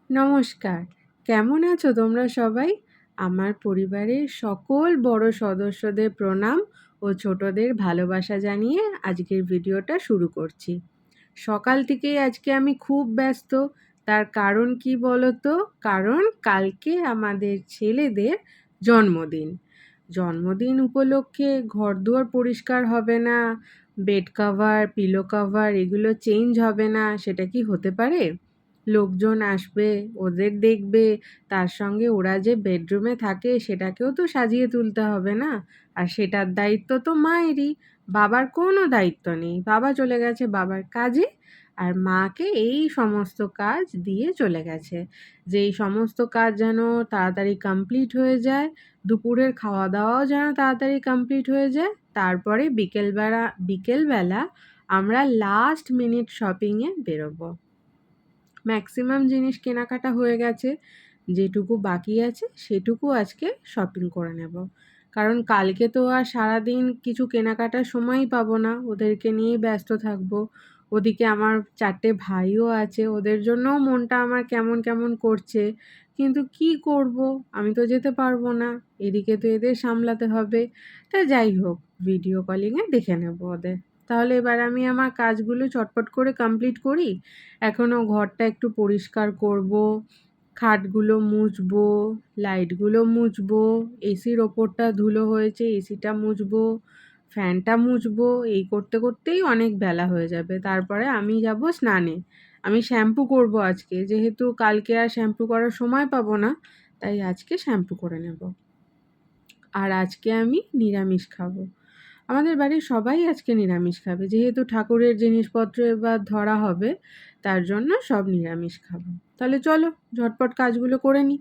নমস্কার। কেমন আছো তোমরা সবাই? আমার পরিবারের সকল বড় সদস্যদের প্রণাম ও ছোটদের ভালোবাসা জানিয়ে আজকের ভিডিওটা শুরু করছি। সকাল থেকেই আজকে আমি খুব ব্যস্ত। তার কারণ কি বলো তো? কারণ কালকে আমাদের ছেলেদের জন্মদিন। জন্মদিন উপলক্ষে ঘরদুয়ার পরিষ্কার হবে না, বেড কভার, পিলো কভার এগুলো চেঞ্জ হবে না, সেটা কি হতে পারে? লোকজন আসবে, ওদের দেখবে, তার সঙ্গে ওরা যে বেডরুমে থাকে সেটাকেও তো সাজিয়ে তুলতে হবে না? আর সেটার দায়িত্ব তো মায়েরই, বাবার কোনো দায়িত্ব নেই। বাবা চলে গেছে বাবার কাজে, আর মাকে এই সমস্ত কাজ দিয়ে চলে গেছে। যে এই সমস্ত কাজ যেন তাড়াতাড়ি কমপ্লিট হয়ে যায়, দুপুরের খাওয়া দাওয়াও যেন তাড়াতাড়ি কমপ্লিট হয়ে যায়। তারপরে বিকেলবেলা আমরা লাস্ট মিনিট শপিংয়ে বেরোবো। ম্যাক্সিমাম জিনিস কেনাকাটা হয়ে গেছে, যেটুকু বাকি আছে সেটুকু আজকে শপিং করে নেব। কারণ কালকে তো আর সারাদিন কিছু কেনাকাটার সময়ই পাবো না, ওদেরকে নিয়েই ব্যস্ত থাকবো। ওদিকে আমার 4টে ভাইও আছে, ওদের জন্যও মনটা আমার কেমন কেমন করছে। কিন্তু কি করব, আমি তো যেতে পারবো না, এদিকে তো এদের সামলাতে হবে। তা যাই হোক, ভিডিও কলিংয়ে দেখে নেব ওদের। তাহলে এবার আমি আমার কাজগুলো চটপট করে কমপ্লিট করি। এখনও ঘরটা একটু পরিষ্কার করব, খাটগুলো মুছবো, লাইটগুলো মুছবো, এসির ওপরটা ধুলো হয়েছে এসিটা মুছবো, ফ্যানটা মুছবো। এই করতে করতেই অনেক বেলা হয়ে যাবে। তারপরে আমি যাব স্নানে। আমি শ্যাম্পু করব আজকে, যেহেতু কালকে আর শ্যাম্পু করার সময় পাবো না, তাই আজকে শ্যাম্পু করে নেব। আর আজকে আমি নিরামিষ খাবো। আমাদের বাড়ির সবাই আজকে নিরামিষ খাবে, যেহেতু ঠাকুরের জিনিসপত্র এবার ধরা হবে, তার জন্য সব নিরামিষ খাবো। তাহলে চলো ঝটপট কাজগুলো করে নিই।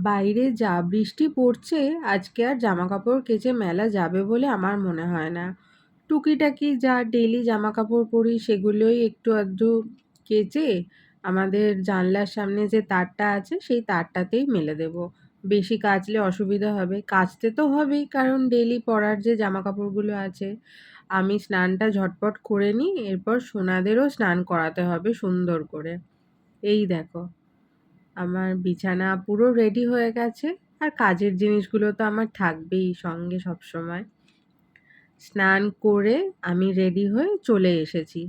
বাইরে যা বৃষ্টি পড়ছে আজকে আর জামা কাপড় কেচে মেলা যাবে বলে আমার মনে হয় না। টুকিটাকি যা ডেলি জামা কাপড় পরি সেগুলোই একটু আধটু কেচে আমাদের জানলার সামনে যে তারটা আছে সেই তারটাতেই মেলে দেব। বেশি কাচলে অসুবিধা হবে, কাচতে তো হবেই কারণ ডেলি পরার যে জামা কাপড়গুলো আছে। আমি স্নানটা ঝটপট করে নিই, এরপর সোনাদেরও স্নান করাতে হবে সুন্দর করে। এই দেখো, আমার বিছানা পুরো রেডি হয়ে গেছে। আর কাজের জিনিসগুলো তো আমার থাকবেই সঙ্গে সবসময়। স্নান করে আমি রেডি হয়ে চলে এসেছি।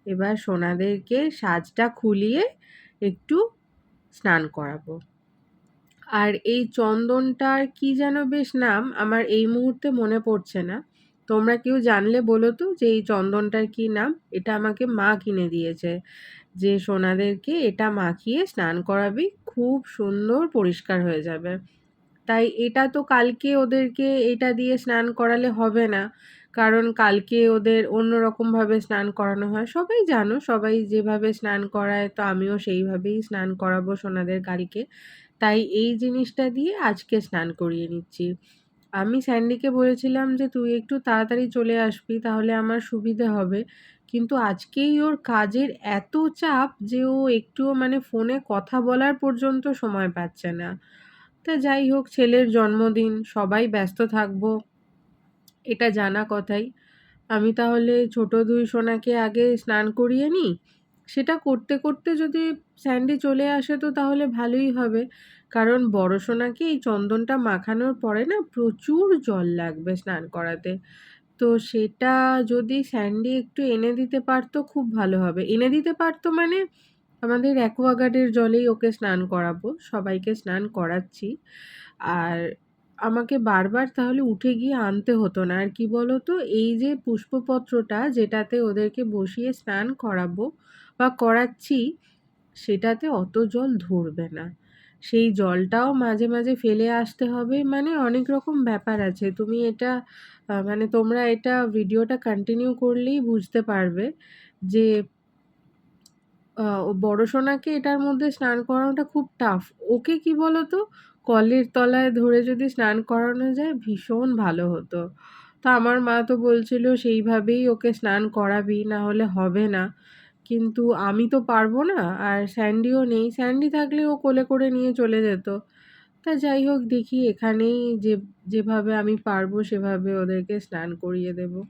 এবার সোনাদেরকে সাজটা খুলিয়ে একটু স্নান করাবো। আর এই চন্দনটার কি যেন বেশ নাম, আমার এই মুহূর্তে মনে পড়ছে না। তোমরা কেউ জানলে বলো তো যে এই চন্দনটার কি নাম। এটা আমাকে মা কিনে দিয়েছে, যে সোনাদেরকে এটা মাখিয়ে স্নান করাবি, খুব সুন্দর পরিষ্কার হয়ে যাবে। তাই এটা তো কালকে ওদেরকে এটা দিয়ে স্নান করালে হবে না, কারণ কালকে ওদের অন্যরকমভাবে স্নান করানো হয়। সবাই জানো, সবাই যেভাবে স্নান করায় তো আমিও সেইভাবেই স্নান করাবো সোনাদের কালকে। তাই এই জিনিসটা দিয়ে আজকে স্নান করিয়ে নিচ্ছি। আমি স্যান্ডিকে বলেছিলাম যে তুই একটু তাড়াতাড়ি চলে আসবি, তাহলে আমার সুবিধে হবে। কিন্তু আজকেই ওর কাজের এত চাপ যে ও একটুও মানে ফোনে কথা বলার পর্যন্ত সময় পাচ্ছে না। তা যাই হোক, ছেলের জন্মদিন, সবাই ব্যস্ত থাকবো, এটা জানা কথাই। আমি তাহলে ছোট দুই সোনাকে আগে স্নান করিয়ে নিই। সেটা করতে করতে যদি স্যান্ডি চলে আসে তো তাহলে ভালোই হবে, কারণ বড় সোনাকে এই চন্দনটা মাখানোর পরে না প্রচুর জল লাগবে স্নান করাতে। তো সেটা যদি স্যান্ডি একটু এনে দিতে পারতো খুব ভালো হবে। এনে দিতে পারতো মানে আমাদের অ্যাকোয়াগার্ডের জলেই ওকে স্নান করাবো, সবাইকে স্নান করাচ্ছি। আর আমাকে বারবার তাহলে উঠে গিয়ে আনতে হতো না। আর কি বলো তো, এই যে পুষ্পপত্রটা যেটাতে ওদেরকে বসিয়ে স্নান করাবো বা করাচ্ছি, সেটাতে অত জল ধরবে না। সেই জলটাও মাঝে মাঝে ফেলে আসতে হবে, মানে অনেক রকম ব্যাপার আছে। তুমি এটা মানে তোমরা এটা ভিডিওটা কন্টিনিউ করলেই বুঝতে পারবে যে ও বড় সোনাকে এটার মধ্যে স্নান করানোটা খুব টাফ। ওকে কি বলতো, কলের তলায় ধরে যদি স্নান করানো যায় ভীষণ ভালো হতো। তো আমার মা তো বলছিল সেইভাবেই ওকে স্নান করাবি, না হলে হবে না। কিন্তু আমি তো পারবো না, আর স্যান্ডিও নেই। স্যান্ডি থাকলে ও কোলে করে নিয়ে চলে যেত। তা যাই হোক, দেখি এখানেই যেভাবে আমি পারবো সেভাবে ওদেরকে স্নান করিয়ে দেবো।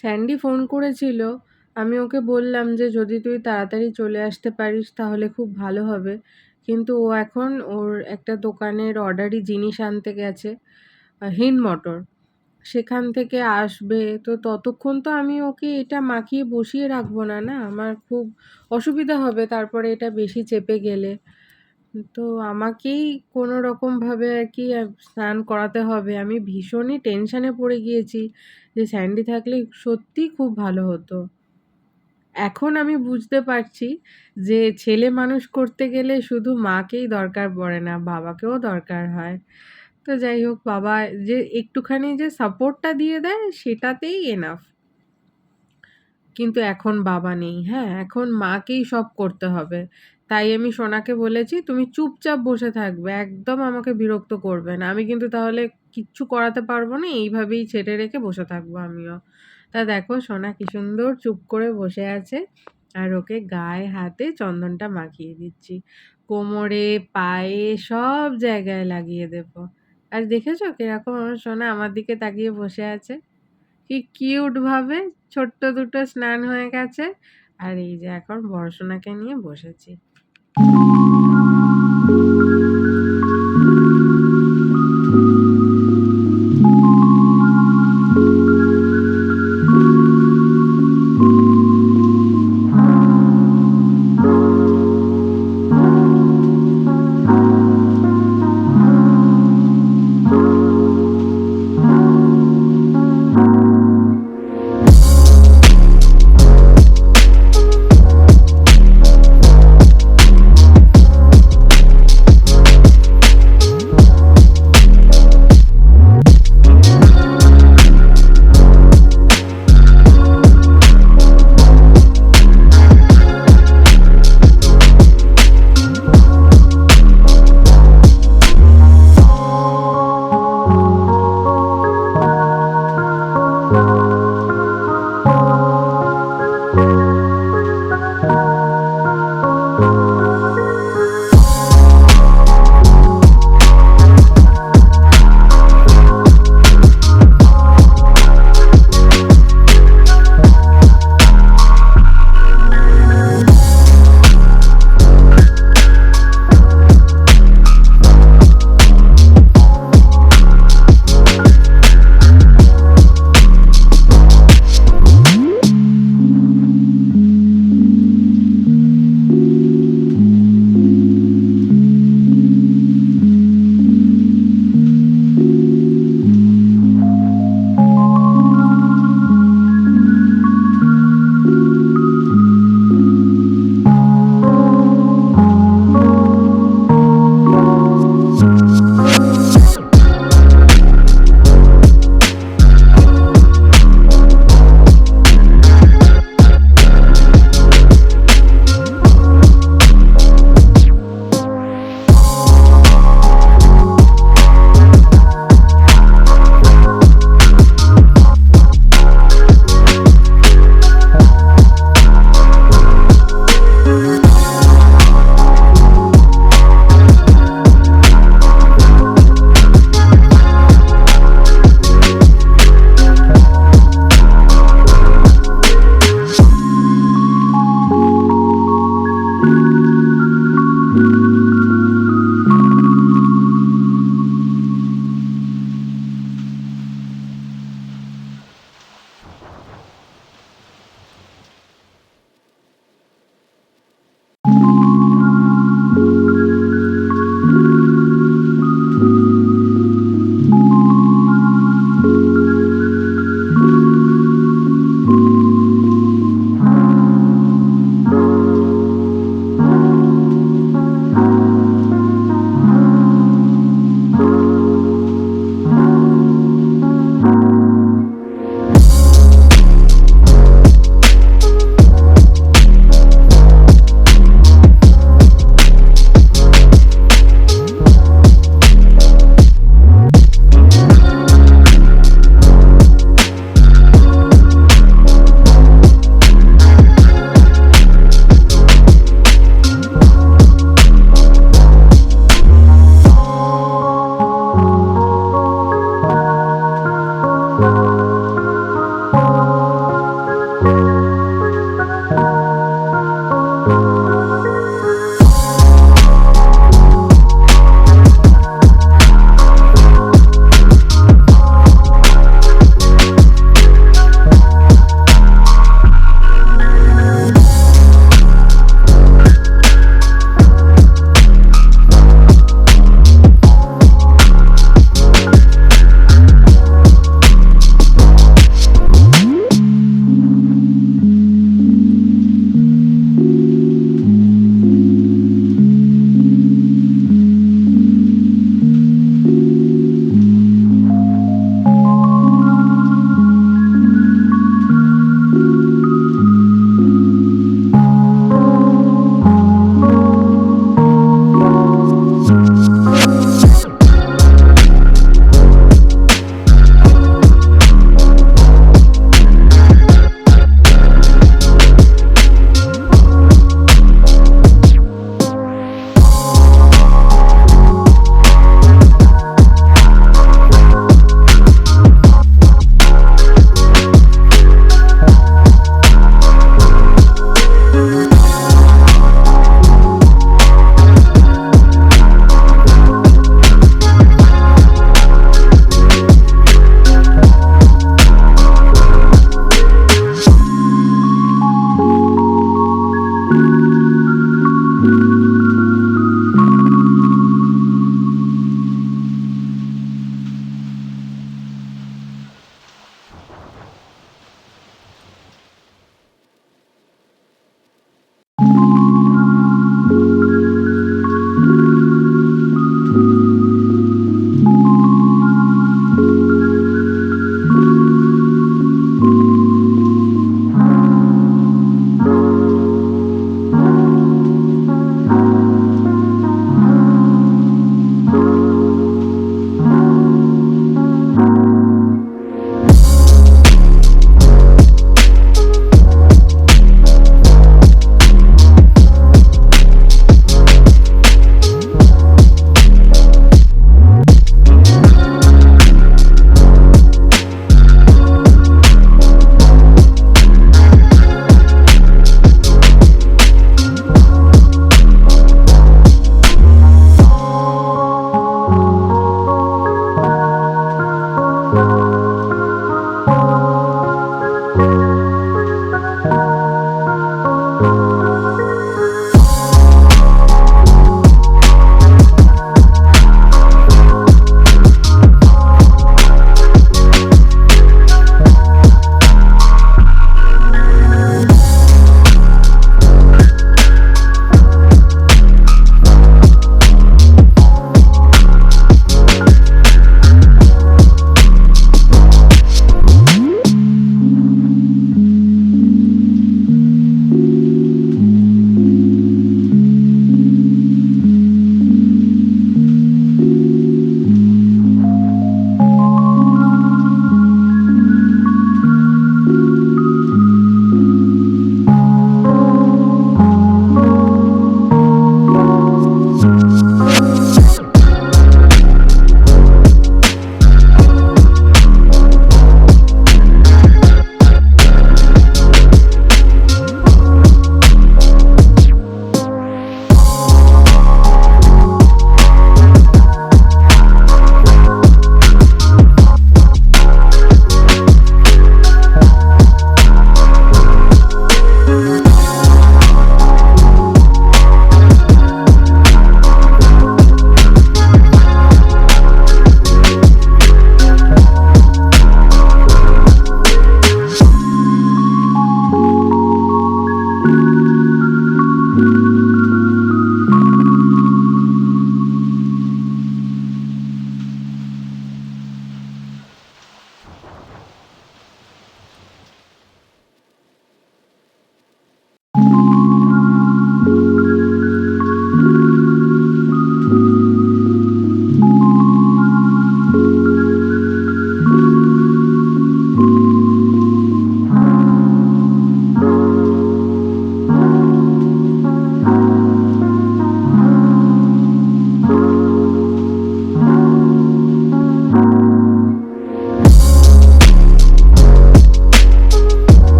স্যান্ডি ফোন করেছিল। আমি ওকে বললাম যে, "যদি তুই তাড়াতাড়ি চলে আসতে পারিস তাহলে খুব ভালো হবে।" কিন্তু ও এখন ওর একটা দোকানের অর্ডারি জিনিস আনতে গেছে, হিন্দ মোটর। সেখান থেকে আসবে। তো ততক্ষণ তো আমি ওকে এটা মাখিয়ে বসিয়ে রাখবো না, না? আমার খুব অসুবিধা হবে তারপরে এটা বেশি চেপে গেলে। তো আমাকেই কোনো রকমভাবে আরকি স্নান করাতে হবে। আমি ভীষণই টেনশনে পড়ে গিয়েছি যে স্যান্ডি থাকলে সত্যিই খুব ভালো হতো। এখন আমি বুঝতে পারছি যে ছেলে মানুষ করতে গেলে শুধু মাকেই দরকার পড়ে না, বাবাকেও দরকার হয়। তো যাই হোক, বাবা যে একটুখানি যে সাপোর্টটা দিয়ে দেয় সেটাতেই এনাফ। কিন্তু এখন বাবা নেই, হ্যাঁ? এখন মাকেই সব করতে হবে। তাই আমি সোনাকে বলেছি, "তুমি চুপচাপ বসে থাকবে। একদম আমাকে বিরক্ত করবে না। আমি কিন্তু তাহলে কিচ্ছু করাতে পারব না। এইভাবেই ছেড়ে রেখে বসে থাকবো আমিও।" তা দেখো সোনা কি সুন্দর চুপ করে বসে আছে। আর ওকে গায়ে হাতে চন্দনটা মাখিয়ে দিচ্ছি। কোমরে, পায়ে সব জায়গায় লাগিয়ে দেব। আর দেখেছো কিরকম আমার সোনা আমার দিকে তাকিয়ে বসে আছে? কি কিউট ভাবে ছোট্ট দুটো স্নান হয়ে গেছে। আর এই যে এখন বড় সোনাকে নিয়ে বসেছি।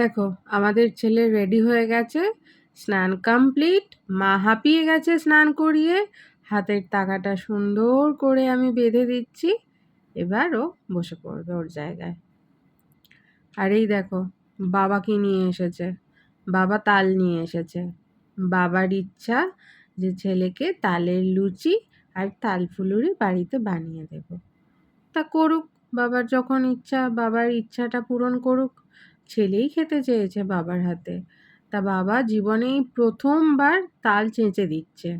দেখো আমাদের ছেলে রেডি হয়ে গেছে, স্নান কমপ্লিট। মা হাঁপিয়ে গেছে স্নান করিয়ে, হাতের তাকাটা সুন্দর করে আমি বেঁধে দিচ্ছি। এবার ও বসে পড়বে ওর জায়গায়। আর এই দেখো বাবা কি নিয়ে এসেছে, বাবা তাল নিয়ে এসেছে। বাবার ইচ্ছা যে ছেলেকে তালের লুচি আর তাল ফুলুরি বাড়িতে বানিয়ে দেব। তা করুক, বাবার যখন ইচ্ছা, বাবার ইচ্ছাটা পূরণ করুক। ছেলেই খেতে চেয়েছে বাবার হাতে, তা বাবা জীবনেই প্রথমবার তাল চেঁচে দিচ্ছে।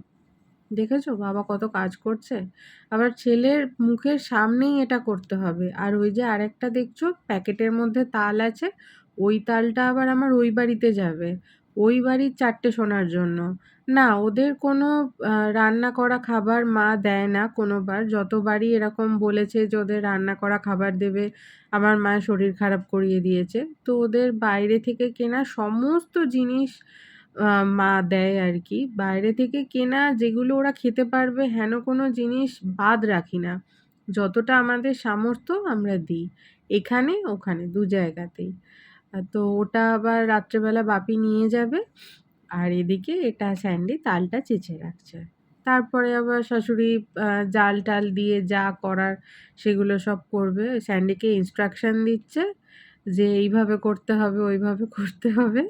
দেখেছো বাবা কত কাজ করছে। আবার ছেলের মুখের সামনেই এটা করতে হবে। আর ওই যে আরেকটা দেখছো প্যাকেটের মধ্যে তাল আছে, ওই তালটা আবার আমার ওই বাড়িতে যাবে, ওই বাড়ির 4টে সোনার জন্য। না, ওদের কোনো রান্না করা খাবার মা দেয় না কোনোবার। যতবারই এরকম বলেছে যে ওদের রান্না করা খাবার দেবে, আমার মায়ের শরীর খারাপ করিয়ে দিয়েছে। তো ওদের বাইরে থেকে কেনা সমস্ত জিনিস মা দেয় আর কি। বাইরে থেকে কেনা যেগুলো ওরা খেতে পারবে হেন কোনো জিনিস বাদ রাখি না। যতটা আমাদের সামর্থ্য আমরা দিই, এখানে ওখানে 2 জায়গাতেই। তো ওটা আবার রাত্রেবেলা বাপি নিয়ে যাবে। আর এদিকে এটা স্যান্ডি তালটা চেঁচে রাখছে। তারপরে আবার শাশুড়ি জাল টাল দিয়ে যা করার সেগুলো সব করবে। স্যান্ডিকে ইনস্ট্রাকশন দিচ্ছে যে এইভাবে করতে হবে, ওইভাবে করতে হবে।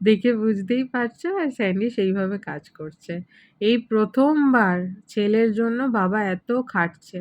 দেখে বুঝতেই পারছো, আর স্যান্ডি সেইভাবে কাজ করছে। এই প্রথমবার ছেলের জন্য বাবা এত খাটছে।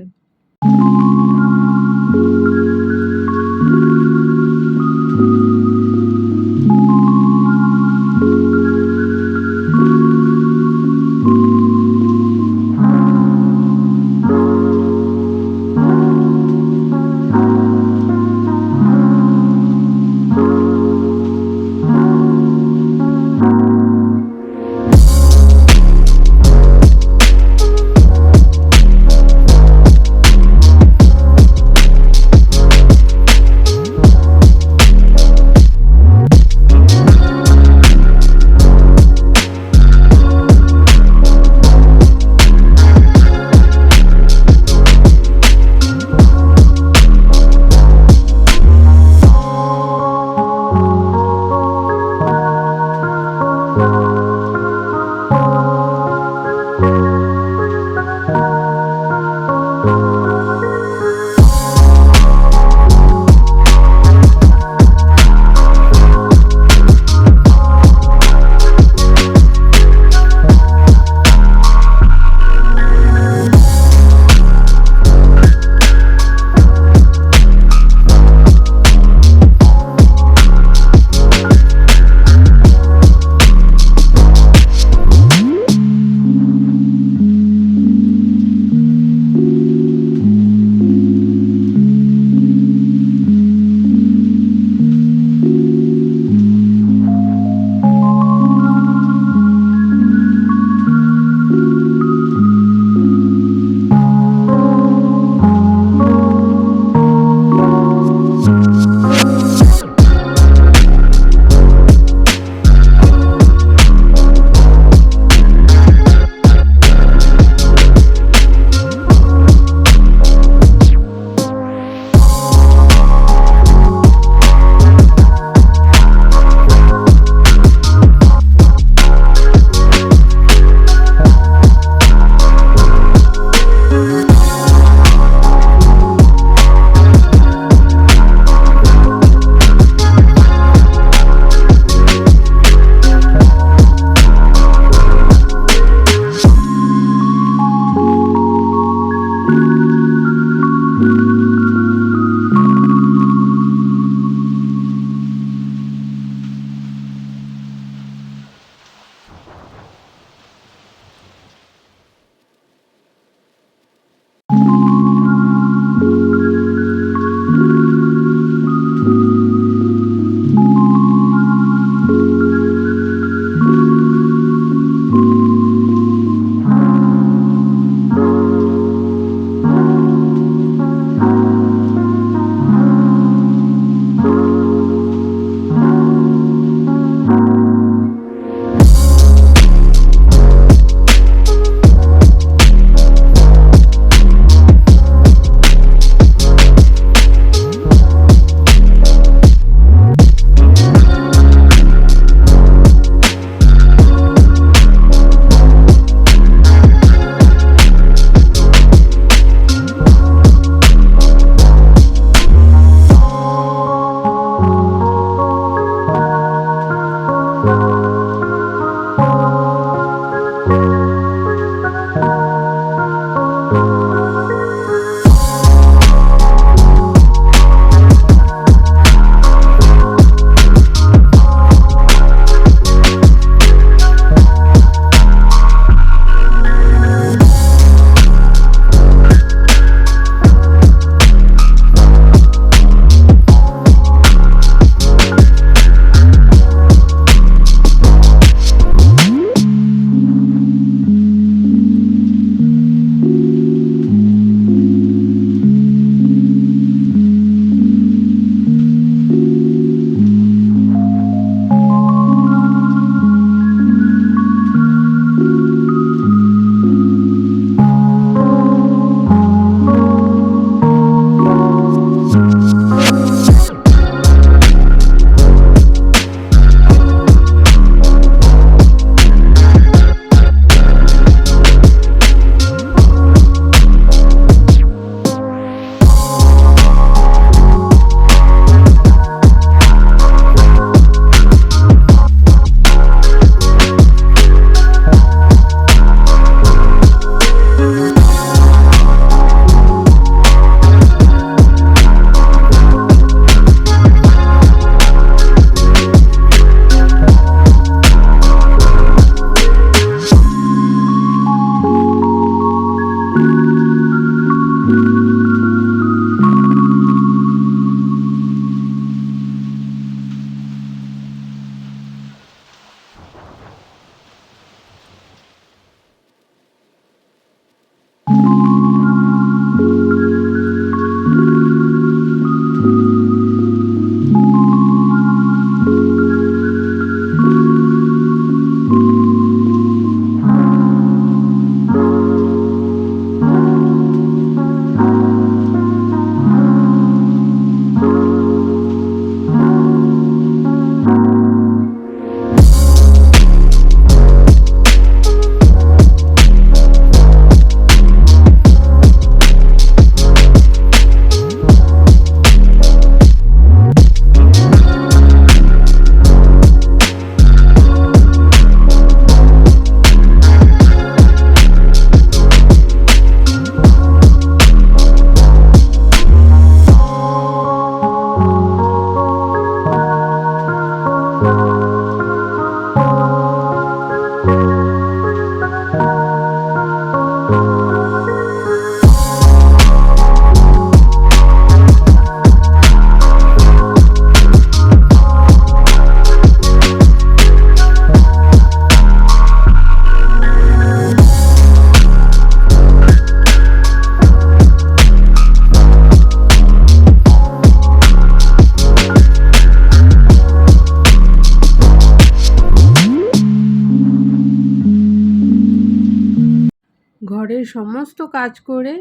সমস্ত কাজ করে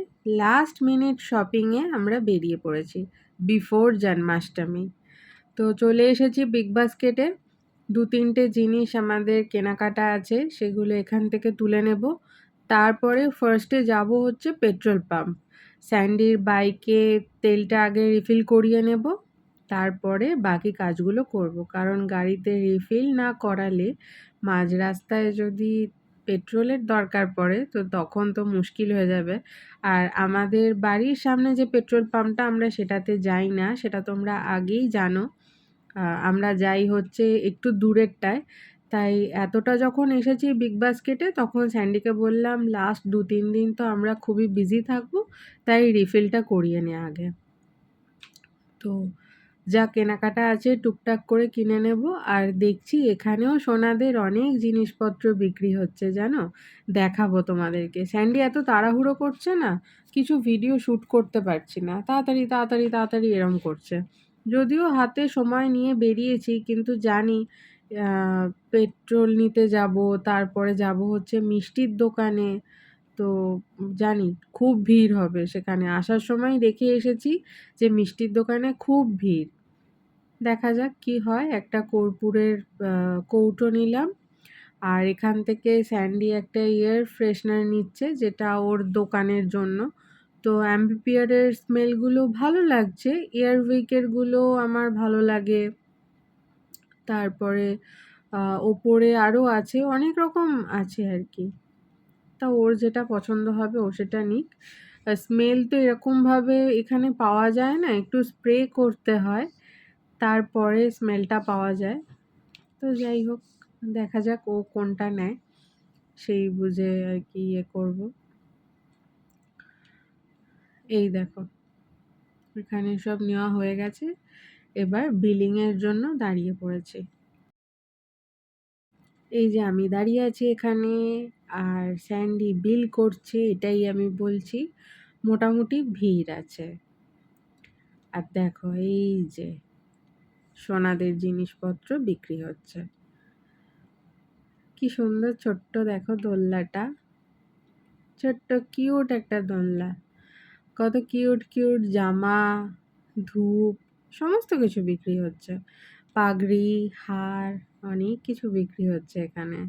লাস্ট মিনিট শপিংয়ে আমরা বেরিয়ে পড়েছি বিফোর জন্মাষ্টমী। তো চলে এসেছি বিগ বাস্কেটে। 2-3টে জিনিস আমাদের কেনাকাটা আছে, সেগুলো এখান থেকে তুলে নেব। তারপরে ফার্স্টে যাব হচ্ছে পেট্রোল পাম্প। স্যান্ডির বাইকে তেলটা আগে রিফিল করিয়ে নেব, তারপরে বাকি কাজগুলো করব। কারণ গাড়িতে রিফিল না করালে মাঝ রাস্তায় যদি পেট্রোলের দরকার পড়ে তো তখন তো মুশকিল হয়ে যাবে। আর আমাদের বাড়ির সামনে যে পেট্রোল পাম্পটা, আমরা সেটাতে যাই না, সেটা তোমরা আগেই জানো। আমরা যাই হচ্ছে একটু দূরেরটায়। তাই এতটা যখন এসেছি বিগ বাস্কেটে, তখন স্যান্ডিকে বললাম লাস্ট 2-3 দিন তো আমরা খুবই বিজি থাকবো, তাই রিফিলটা করিয়ে নে আগে। তো যা কেনাকাটা আছে টুকটাক করে কিনে নেব। আর দেখছি এখানেও সোনাদের অনেক জিনিসপত্র বিক্রি হচ্ছে, জানো, দেখাবো তোমাদেরকে। স্যান্ডি এত তাড়াহুড়ো করছে না, কিছু ভিডিও শ্যুট করতে পারছি না, তাড়াতাড়ি তাড়াতাড়ি তাড়াতাড়ি এরম করছে। যদিও হাতে সময় নিয়ে বেরিয়েছি, কিন্তু জানি পেট্রোল নিতে যাব, তারপরে যাব হচ্ছে মিষ্টির দোকানে। তো জানি খুব ভিড় হবে সেখানে। আসার সময় দেখে এসেছি যে মিষ্টির দোকানে খুব ভিড়। দেখা যাক কি হয়। একটা কর্পূরের কৌটো নিলাম। আর এখান থেকে স্যান্ডি একটা এয়ার ফ্রেশনার নিচ্ছে, যেটা ওর দোকানের জন্য। তো অ্যাম্বিপিয়ারের স্মেলগুলো ভালো লাগছে, এয়ারউইকেরগুলো আমার ভালো লাগে। তারপরে ওপরে আরও আছে, অনেক রকম আছে আর কি। তা ওর যেটা পছন্দ হবে ও সেটা নিক। স্মেল তো এরকমভাবে এখানে পাওয়া যায় না, একটু স্প্রে করতে হয়, তারপরে স্মেলটা পাওয়া যায়। তো যাই হোক, দেখা যাক ও কোনটা নেয়, সেই বুঝে আর কি ইয়ে করব। এই দেখো, এখানে সব নেওয়া হয়ে গেছে, এবার বিলিংয়ের জন্য দাঁড়িয়ে পড়েছে। এই যে আমি দাঁড়িয়ে আছি এখানে, আর স্যান্ডি বিল করছে, এটাই আমি বলছি। মোটামুটি ভিড় আছে। আর দেখো এই যে সোনাদের জিনিসপত্র বিক্রি হচ্ছে। কি সুন্দর ছোট্ট দেখো দোলনাটা, ছোট্ট কিউট একটা দোলনা। কত কিউট কিউট জামা, ধূপ, সমস্ত কিছু বিক্রি হচ্ছে। পাগড়ি, হার, অনেক কিছু বিক্রি হচ্ছে এখানে।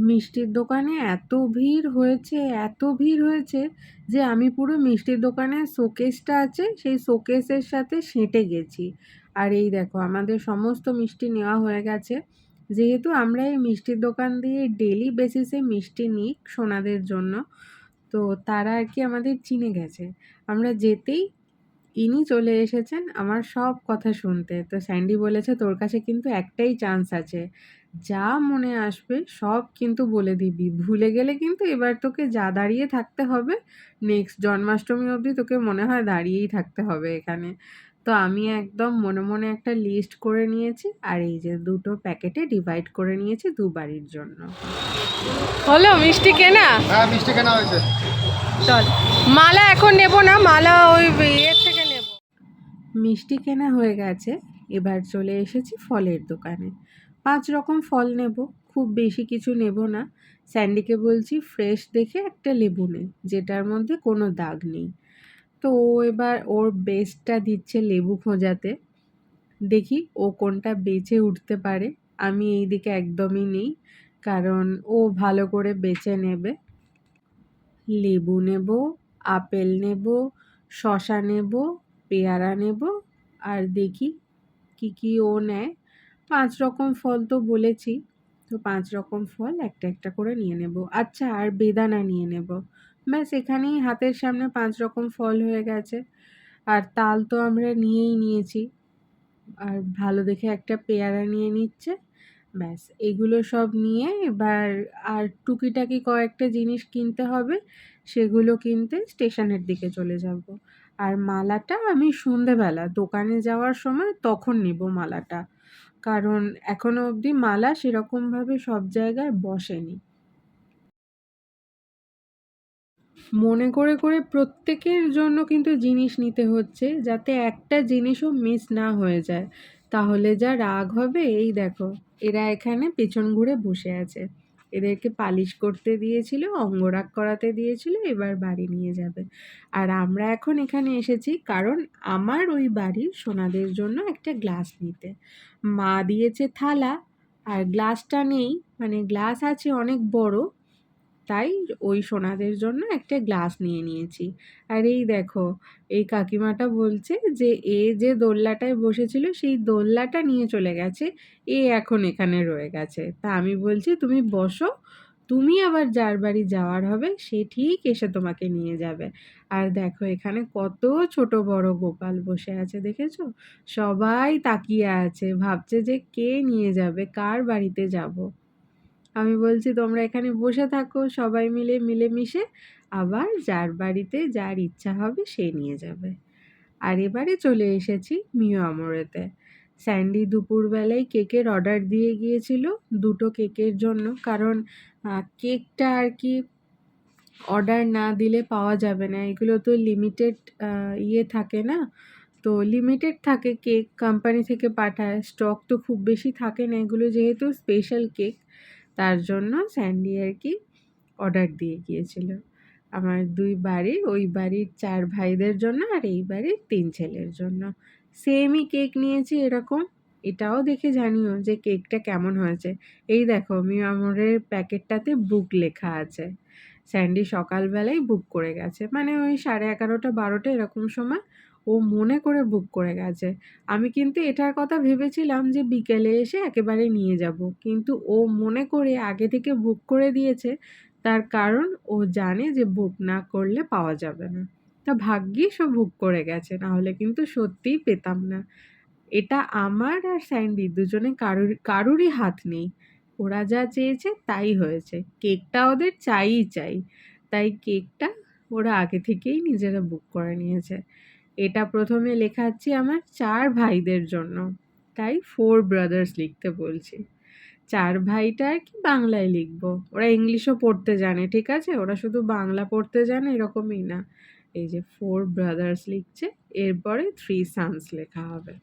মিষ্টির দোকানে এত ভিড় হয়েছে, এত ভিড় হয়েছে যে আমি পুরো মিষ্টির দোকানের শোকেসটা আছে সেই শোকেসের সাথে সেঁটে গেছি। আর এই দেখো আমাদের সমস্ত মিষ্টি নেওয়া হয়ে গেছে। যেহেতু আমরা এই মিষ্টির দোকান দিয়ে ডেলি বেসিসে মিষ্টি নিই সোনাদের জন্য, তো তারা আর কি আমাদের চিনে গেছে। আমরা যেতেই ইনি চলে এসেছেন আমার সব কথা শুনতে। তো স্যান্ডি বলেছে তোর কাছে কিন্তু একটাই চান্স আছে, যা মনে আসবে সব কিন্তু বলে দিবি, ভুলে গেলে কিন্তু এবার তোকে যা দাঁড়িয়ে থাকতে হবে, নেক্সট জন্মাষ্টমী অবধি তোকে মনে হয় দাঁড়িয়েই থাকতে হবে এখানে। তো আমি একদম মনে মনে একটা লিস্ট করে নিয়েছি, আর এই যে দুটো প্যাকেটে ডিভাইড করে নিয়েছি দুবারির জন্য। হলো মিষ্টি কেনা? হ্যাঁ, মিষ্টি কেনা হয়েছে। চল, মালা এখন নেব না, মালা ওই ইয়ের থেকে নেব। মিষ্টি কেনা হয়ে গেছে, এবার চলে এসেছি ফলের দোকানে। 5 রকম ফল নেব, খুব বেশি কিছু নেব না। স্যান্ডিকে বলছি ফ্রেশ দেখে একটা লেবু নে, যেটার মধ্যে কোনো দাগ নেই। তো ও এবার ওর বেস্টটা দিচ্ছে লেবু খোঁজাতে, দেখি ও কোনটা বেছে উঠতে পারে। আমি এই দিকে একদমই নেই, কারণ ও ভালো করে বেছে নেবে। লেবু নেব, আপেল নেব, শসা নেব, পেয়ারা নেব, আর দেখি কি কি ও নেয়। 5 রকম ফল তো বলেছি, তো 5 রকম ফল একটা একটা করে নিয়ে নেব। আচ্ছা, আর বেদানা নিয়ে নেব। ব্যাস, এখানেই হাতের সামনে 5 রকম ফল হয়ে গেছে। আর তাল তো আমরা নিয়েই নিয়েছি, আর ভালো দেখে একটা পেয়ারা নিয়ে নিচ্ছে। ব্যাস, এগুলো সব নিয়ে এবার আর টুকিটাকি কয়েকটা জিনিস কিনতে হবে, সেগুলো কিনতে স্টেশনের দিকে চলে যাব। আর মালাটা আমি সন্ধেবেলা দোকানে যাওয়ার সময় তখন নেব মালাটা, কারণ এখনো অবধি মালা সেরকমভাবে সব জায়গায় বসেনি। মনে করে করে প্রত্যেকের জন্য কিন্তু জিনিস নিতে হচ্ছে, যাতে একটা জিনিসও মিস না হয়ে যায়, তাহলে যা রাগ হবে। এই দেখো, এরা এখানে পেছন ঘুরে বসে আছে। এদেরকে পালিশ করতে দিয়েছিল, অঙ্গরাগ করাতে দিয়েছিল, এবার বাড়ি নিয়ে যাবে। আর আমরা এখন এখানে এসেছি কারণ আমার ওই বাড়ির সোনাদের জন্য একটা গ্লাস নিতে। মা দিয়েছে থালা, আর গ্লাসটা নেই, মানে গ্লাস আছে অনেক বড়, তাই ওই সোনাদের জন্য একটা গ্লাস নিয়ে নিয়েছি। আর এই দেখো, এই কাকিমাটা বলছে যে এ যে দোলনাটায় বসেছিল সেই দোলনাটা নিয়ে চলে গেছে, এ এখন এখানে রয়ে গেছে। তা আমি বলছি তুমি বসো, তুমি আবার যার বাড়ি যাওয়ার হবে সে ঠিক এসে তোমাকে নিয়ে যাবে। আর দেখো এখানে কত ছোট বড় গোপাল বসে আছে, দেখেছো? সবাই তাকিয়ে আছে, ভাবছে যে কে নিয়ে যাবে, কার বাড়িতে যাব। আমি বলছি তোমরা এখানে বসে থাকো সবাই মিলে মিলেমিশে, আবার যার বাড়িতে যার ইচ্ছা হবে সে নিয়ে যাবে। আর এবারে চলে এসেছি মিও আমরেতে। স্যান্ডি দুপুরবেলায় কেকের অর্ডার দিয়ে গিয়েছিল, দুটো কেকের জন্য, কারণ কেকটা আর কি অর্ডার না দিলে পাওয়া যাবে না, এগুলো তো লিমিটেড ইয়ে থাকে না, তো লিমিটেড থাকে কেক, কোম্পানি থেকে পাঠায়, স্টক তো খুব বেশি থাকে না, এগুলো যেহেতু স্পেশাল কেক, তার জন্য স্যান্ডি আর কি অর্ডার দিয়ে গিয়েছিল আমার দুই বাড়ির, ওই বাড়ির 4 ভাইদের জন্য আর এই বাড়ির 3 ছেলের জন্য। সেমই কেক নিয়েছি এরকম। এটাও দেখে জানিও যে কেকটা কেমন হয়েছে। এই দেখো মিও আমরের প্যাকেটটাতে বুক লেখা আছে। স্যান্ডি সকালবেলায় বুক করে গেছে, মানে ওই 11:30 12টা এরকম সময় ও মনে করে বুক করে গেছে। আমি কিন্তু এটার কথা ভেবেছিলাম যে বিকেলে এসে একেবারে নিয়ে যাব, কিন্তু ও মনে করে আগে থেকে বুক করে দিয়েছে, তার কারণ ও জানে যে বুক না করলে পাওয়া যাবে না। তা ভাগ্যিস ও বুক করে গেছে, নাহলে কিন্তু সত্যিই পেতাম না। এটা আমার আর স্যান্ডি দুজনে কারুরই হাত নেই, ওরা যা চেয়েছে তাই হয়েছে, কেকটা ওদের চাইই চাই, তাই কেকটা ওরা আগে থেকেই নিজেরা বুক করে নিয়েছে। এটা প্রথমে লেখাচ্ছি আমার 4 ভাইদের জন্য, তাই 4 ব্রাদার্স লিখতে বলছি। 4 ভাইটা আর কি বাংলায় লিখবো, ওরা ইংলিশও পড়তে জানে, ঠিক আছে, ওরা শুধু বাংলা পড়তে জানে এরকমই না। এই যে 4 ব্রাদার্স লিখছে, এরপরে 3 সানস লেখা হবে।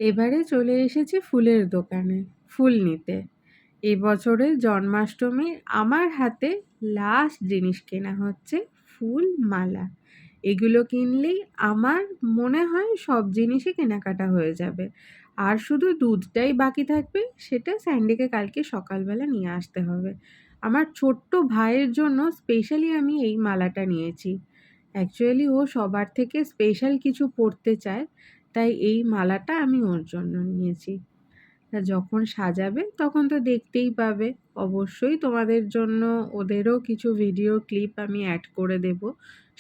এবারে চলে এসেছি ফুলের দোকানে ফুল নিতে। এবছরের জন্মাষ্টমীর আমার হাতে লাস্ট জিনিস কেনা হচ্ছে ফুল মালা। এগুলো কিনলেই আমার মনে হয় সব জিনিসই কেনাকাটা হয়ে যাবে। আর শুধু দুধটাই বাকি থাকবে, সেটা স্যান্ডিকে কালকে সকালবেলা নিয়ে আসতে হবে। আমার ছোট্ট ভাইয়ের জন্য স্পেশালি আমি এই মালাটা নিয়েছি। অ্যাকচুয়ালি ও সবার থেকে স্পেশাল কিছু পরতে চায়, তাই এই মালাটা আমি ওর জন্য নিয়েছি। তা যখন সাজাবে তখন তো দেখতেই পাবে। অবশ্যই তোমাদের জন্য ওদেরও কিছু ভিডিও ক্লিপ আমি অ্যাড করে দেব,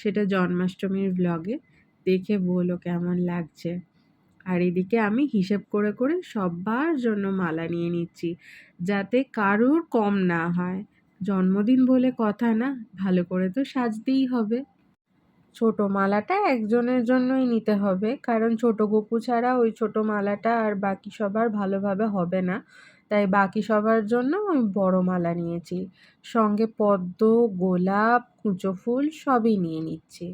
সেটা জন্মাষ্টমীর ব্লগে। দেখে বলো কেমন লাগছে। আর এদিকে আমি হিসেব করে করে সবার জন্য মালা নিয়ে নিচ্ছি, যাতে কারুর কম না হয়। জন্মদিন বলে কথা না, ভালো করে তো সাজতেই হবে। ছোট মালাটা একজনের জন্যই নিতে হবে, কারণ ছোট গপু ছাড়া ওই ছোট মালাটা আর বাকি সবার ভালোভাবে হবে না। তাই বাকি সবার জন্য ওই বড় মালা নিয়েছি। সঙ্গে পদ্ম, গোলাপ, কুঁচো ফুল সবই নিয়ে নিচ্ছি।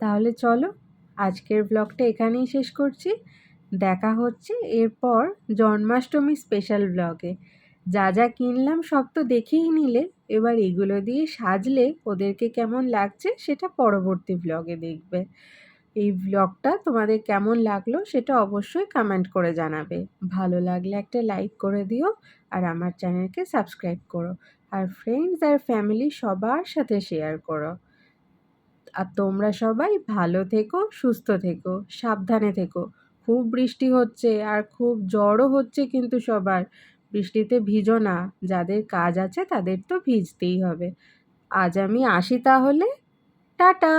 তাহলে চলো, আজকের ব্লগটা এখানেই শেষ করছি। দেখা হচ্ছে এরপর জন্মাষ্টমী স্পেশাল ব্লগে। যা যা কিনলাম সব তো দেখেই নিলে, এবার এগুলো দিয়ে সাজলে ওদেরকে কেমন লাগছে সেটা পরবর্তী ব্লগে দেখবে। এই ব্লগটা তোমাদের কেমন লাগলো সেটা অবশ্যই কমেন্ট করে জানাবে। ভালো লাগলে একটা লাইক করে দিও, আর আমার চ্যানেলকে সাবস্ক্রাইব করো, আর ফ্রেন্ডস আর ফ্যামিলি সবার সাথে শেয়ার করো। আর তোমরা সবাই ভালো থেকো, সুস্থ থেকো, সাবধানে থেকো। খুব বৃষ্টি হচ্ছে আর খুব জ্বরও হচ্ছে, কিন্তু সবার। বৃষ্টিতে ভিজো না, যাদের কাজ আছে তাদের তো ভিজতেই হবে। আজ আমি আসি তাহলে, টাটা।